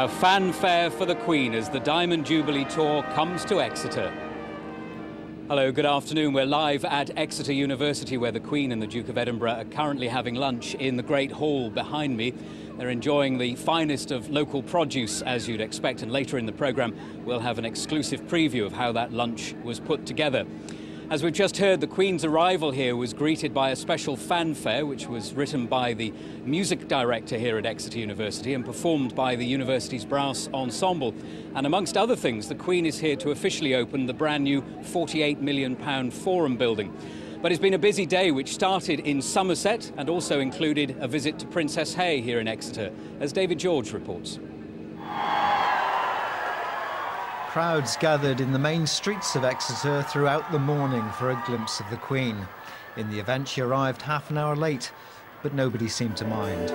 fanfare for the Queen as the Diamond Jubilee Tour comes to Exeter. Hello, good afternoon. We're live at Exeter University, where the Queen and the Duke of Edinburgh are currently having lunch in the Great Hall behind me. They're enjoying the finest of local produce, as you'd expect, and later in the programme we'll have an exclusive preview of how that lunch was put together. As we've just heard, the Queen's arrival here was greeted by a special fanfare which was written by the music director here at Exeter University and performed by the university's brass ensemble. And amongst other things, the Queen is here to officially open the brand new £48 million Forum building. But it's been a busy day which started in Somerset and also included a visit to Princesshay here in Exeter, as David George reports. Crowds gathered in the main streets of Exeter throughout the morning for a glimpse of the Queen. In the event, she arrived half an hour late, but nobody seemed to mind.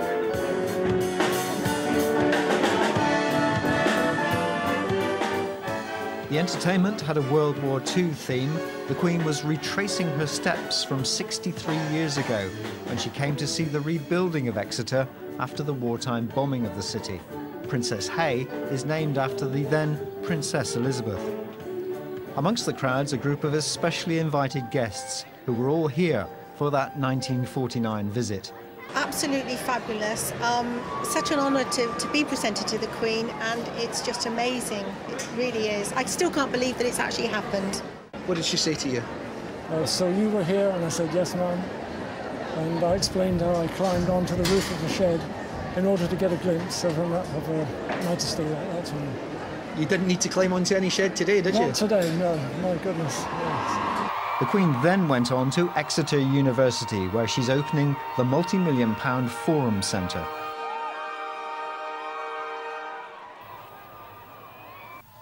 The entertainment had a World War II theme. The Queen was retracing her steps from 63 years ago when she came to see the rebuilding of Exeter after the wartime bombing of the city. Princesshay is named after the then Princess Elizabeth. Amongst the crowds, a group of especially invited guests who were all here for that 1949 visit. Absolutely fabulous. Such an honour to be presented to the Queen, and it's just amazing. It really is. I still can't believe that it's actually happened. What did she say to you? So you were here? And I said, yes, ma'am. And I explained how I climbed onto the roof of the shed in order to get a glimpse of Her Majesty at that time. You didn't need to climb onto any shed today, did you? Not today, no. My goodness, yes. The Queen then went on to Exeter University, where she's opening the multi-million-pound Forum Centre.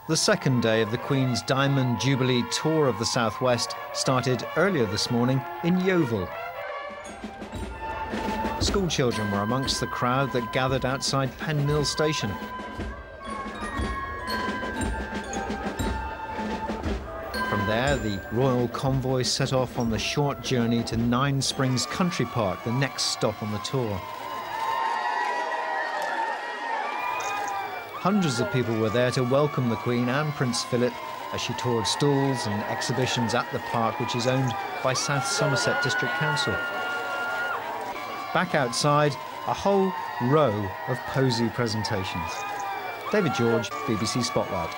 The second day of the Queen's Diamond Jubilee Tour of the South West started earlier this morning in Yeovil. School children were amongst the crowd that gathered outside Pen Mill Station. From there, the royal convoy set off on the short journey to Ninesprings Country Park, the next stop on the tour. Hundreds of people were there to welcome the Queen and Prince Philip as she toured stalls and exhibitions at the park, which is owned by South Somerset District Council. Back outside, a whole row of posy presentations. David George, BBC Spotlight.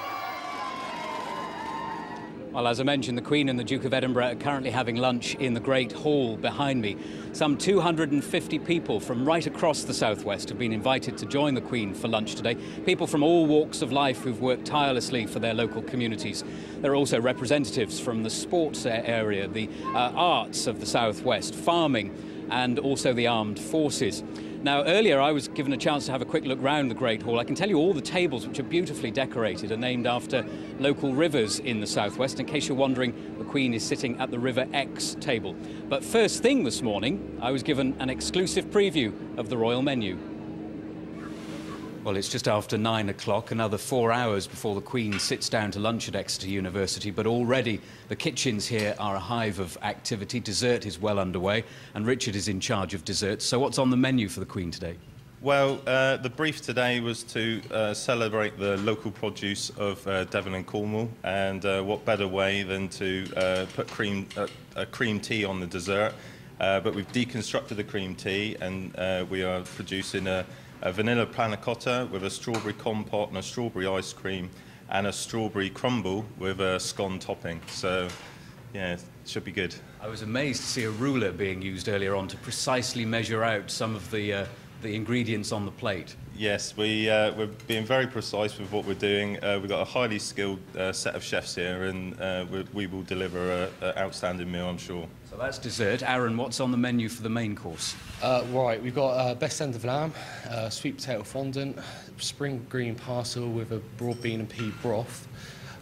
Well, as I mentioned, the Queen and the Duke of Edinburgh are currently having lunch in the Great Hall behind me. Some 250 people from right across the southwest have been invited to join the Queen for lunch today. People from all walks of life who've worked tirelessly for their local communities. There are also representatives from the sports area, the arts of the southwest, farming, and also the armed forces. Now, earlier I was given a chance to have a quick look round the Great Hall. I can tell you all the tables, which are beautifully decorated, are named after local rivers in the southwest. In case you're wondering, the Queen is sitting at the River Exe table. But first thing this morning, I was given an exclusive preview of the royal menu. Well, it's just after 9 o'clock, another 4 hours before the Queen sits down to lunch at Exeter University, but already the kitchens here are a hive of activity. Dessert is well underway, and Richard is in charge of desserts. So what's on the menu for the Queen today? Well, the brief today was to celebrate the local produce of Devon and Cornwall, and what better way than to put a cream tea on the dessert. But we've deconstructed the cream tea, and we are producing a vanilla panna cotta with a strawberry compote and a strawberry ice cream and a strawberry crumble with a scone topping. So, yeah, it should be good. I was amazed to see a ruler being used earlier on to precisely measure out some of the ingredients on the plate. Yes, we're being very precise with what we're doing. We've got a highly skilled set of chefs here, and we will deliver an outstanding meal, I'm sure. So that's dessert. Aaron, what's on the menu for the main course? Right, we've got best end of lamb, sweet potato fondant, spring green parcel with a broad bean and pea broth.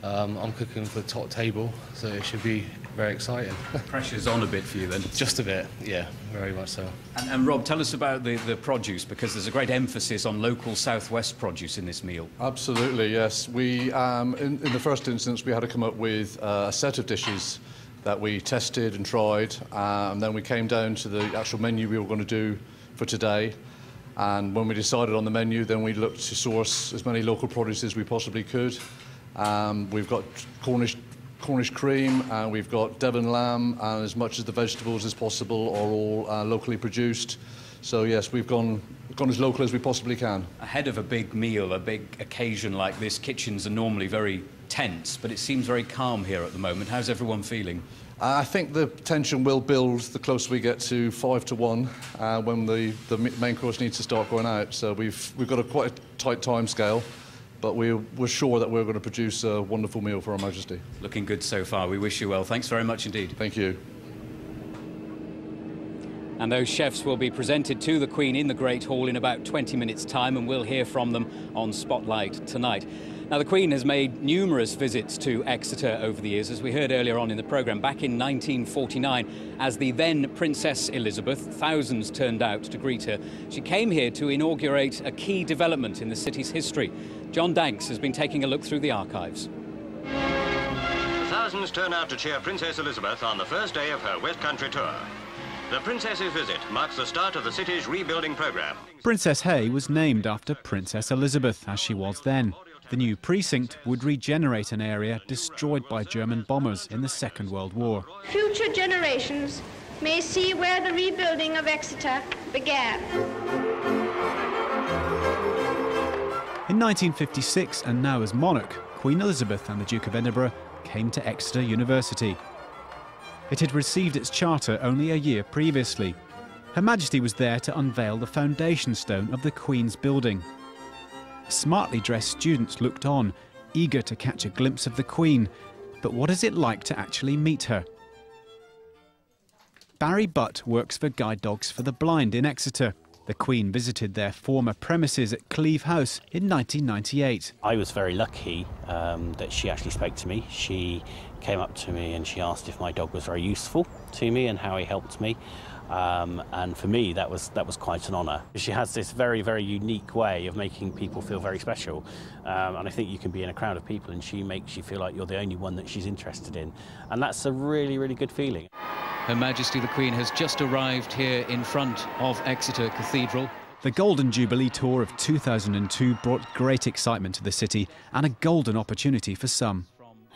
I'm cooking for the top table, so it should be very exciting. Pressure's on a bit for you then? Just a bit, yeah, very much so. And Rob, tell us about the produce, because there's a great emphasis on local southwest produce in this meal. Absolutely, yes. We, in the first instance, we had to come up with a set of dishes that we tested and tried, and then we came down to the actual menu we were going to do for today. And when we decided on the menu, then we looked to source as many local produce as we possibly could. We've got Cornish cream, and we've got Devon lamb, and as much of the vegetables as possible are all locally produced. So yes, we've gone as local as we possibly can. Ahead of a big meal, a big occasion like this, kitchens are normally very tense, but it seems very calm here at the moment. How's everyone feeling? I think the tension will build the closer we get to 5 to 1 when the main course needs to start going out. So we've got quite a tight time scale, but we're sure that we're going to produce a wonderful meal for Her Majesty. Looking good so far. We wish you well. Thanks very much indeed. Thank you. And those chefs will be presented to the Queen in the Great Hall in about 20 minutes' time, and we'll hear from them on Spotlight tonight. Now, the Queen has made numerous visits to Exeter over the years, as we heard earlier on in the programme. Back in 1949, as the then Princess Elizabeth, thousands turned out to greet her. She came here to inaugurate a key development in the city's history. John Danks has been taking a look through the archives. Thousands turn out to cheer Princess Elizabeth on the first day of her West Country tour. The Princess's visit marks the start of the city's rebuilding programme. Princesshay was named after Princess Elizabeth, as she was then. The new precinct would regenerate an area destroyed by German bombers in the Second World War. Future generations may see where the rebuilding of Exeter began. In 1956, and now as monarch, Queen Elizabeth and the Duke of Edinburgh came to Exeter University. It had received its charter only a year previously. Her Majesty was there to unveil the foundation stone of the Queen's building. Smartly dressed students looked on, eager to catch a glimpse of the Queen. But what is it like to actually meet her? Barry Butt works for Guide Dogs for the Blind in Exeter. The Queen visited their former premises at Cleeve House in 1998. I was very lucky that she actually spoke to me. She came up to me and she asked if my dog was very useful to me and how he helped me. And for me, that was quite an honour. She has this very, very unique way of making people feel very special. And I think you can be in a crowd of people and she makes you feel like you're the only one that she's interested in. And that's a really, really good feeling. Her Majesty the Queen has just arrived here in front of Exeter Cathedral. The Golden Jubilee tour of 2002 brought great excitement to the city and a golden opportunity for some.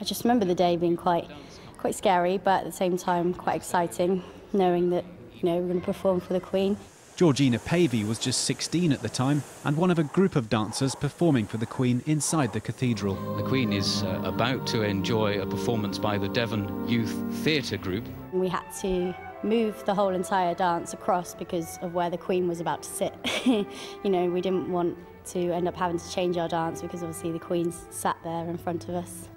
I just remember the day being quite scary, but at the same time quite exciting, knowing that we're going to perform for the Queen. Georgina Pavey was just 16 at the time and one of a group of dancers performing for the Queen inside the cathedral. The Queen is about to enjoy a performance by the Devon Youth Theatre Group. We had to move the whole entire dance across because of where the Queen was about to sit. We didn't want to end up having to change our dance because obviously the Queen's sat there in front of us.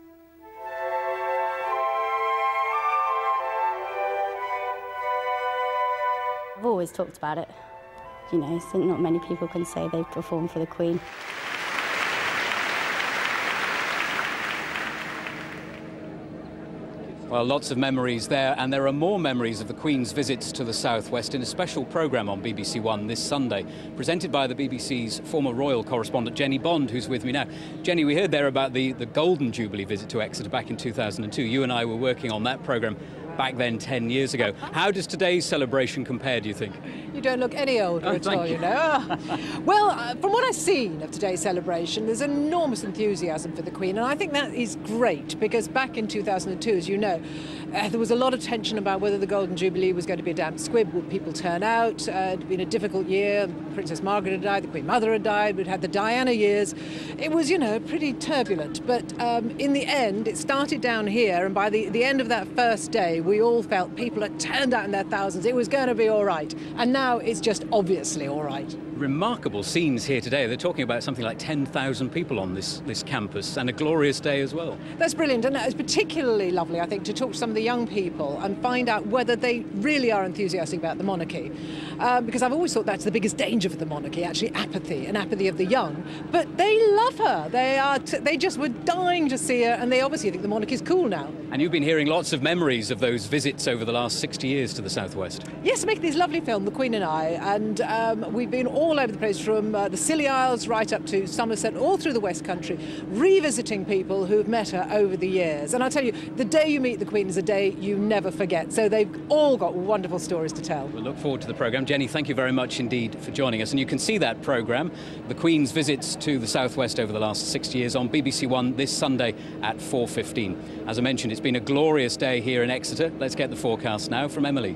I've always talked about it, so not many people can say they've performed for the Queen. Well, lots of memories there, and there are more memories of the Queen's visits to the southwest in a special programme on BBC One this Sunday, presented by the BBC's former royal correspondent Jenny Bond, who's with me now. Jenny, we heard there about the Golden Jubilee visit to Exeter back in 2002. You and I were working on that programme back then 10 years ago. How does today's celebration compare, do you think? You don't look any older at all, you know. Well, from what I've seen of today's celebration, there's enormous enthusiasm for the Queen, and I think that is great, because back in 2002, as you know, there was a lot of tension about whether the Golden Jubilee was going to be a damp squib. Would people turn out? It had been a difficult year. Princess Margaret had died, the Queen Mother had died, we'd had the Diana years. It was, pretty turbulent, but in the end, it started down here, and by the end of that first day, we all felt people had turned out in their thousands. It was going to be all right. And now it's just obviously all right. Remarkable scenes here today. They're talking about something like 10,000 people on this campus, and a glorious day as well. That's brilliant, and it's particularly lovely, I think, to talk to some of the young people and find out whether they really are enthusiastic about the monarchy. Because I've always thought that's the biggest danger for the monarchy, actually apathy of the young. But they love her. They just were dying to see her, and they obviously think the monarchy is cool now. And you've been hearing lots of memories of those visits over the last 60 years to the southwest. Yes, make this lovely film, The Queen and I, and we've been all over the place from the Scilly Isles right up to Somerset, all through the West Country, revisiting people who've met her over the years. And I'll tell you, the day you meet the Queen is a day you never forget. So they've all got wonderful stories to tell. We'll look forward to the programme. Jenny, thank you very much indeed for joining us. And you can see that programme, The Queen's visits to the southwest over the last 60 years, on BBC One this Sunday at 4:15. As I mentioned, it's been a glorious day here in Exeter. Let's get the forecast now from Emily.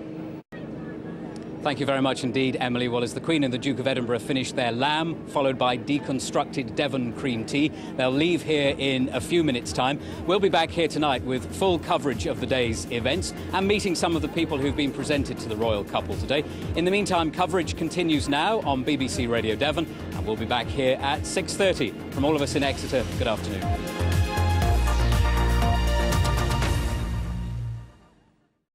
Thank you very much indeed, Emily. Well, as the Queen and the Duke of Edinburgh finish their lamb, followed by deconstructed Devon cream tea, they'll leave here in a few minutes' time. We'll be back here tonight with full coverage of the day's events and meeting some of the people who've been presented to the royal couple today. In the meantime, coverage continues now on BBC Radio Devon, and we'll be back here at 6:30. From all of us in Exeter, good afternoon.